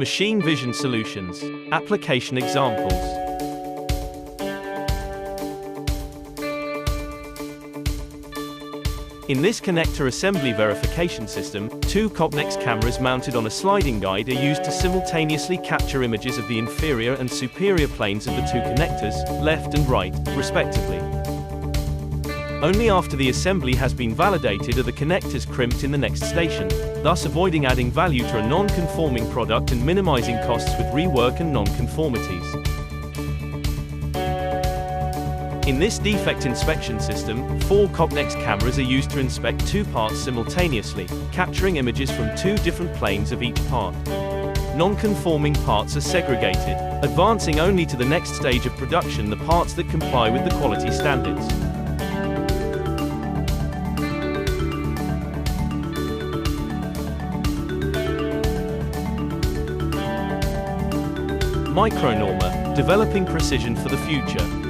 Machine vision solutions. Application examples. In this connector assembly verification system, two COGNEX cameras mounted on a sliding guide are used to simultaneously capture images of the inferior and superior planes of the two connectors, left and right, respectively. Only after the assembly has been validated are the connectors crimped in the next station, thus avoiding adding value to a non-conforming product and minimizing costs with rework and non-conformities. In this defect inspection system, 4 COGNEX cameras are used to inspect 2 parts simultaneously, capturing images from 2 different planes of each part. Non-conforming parts are segregated, advancing only to the next stage of production the parts that comply with the quality standards. Micronormer, developing precision for the future.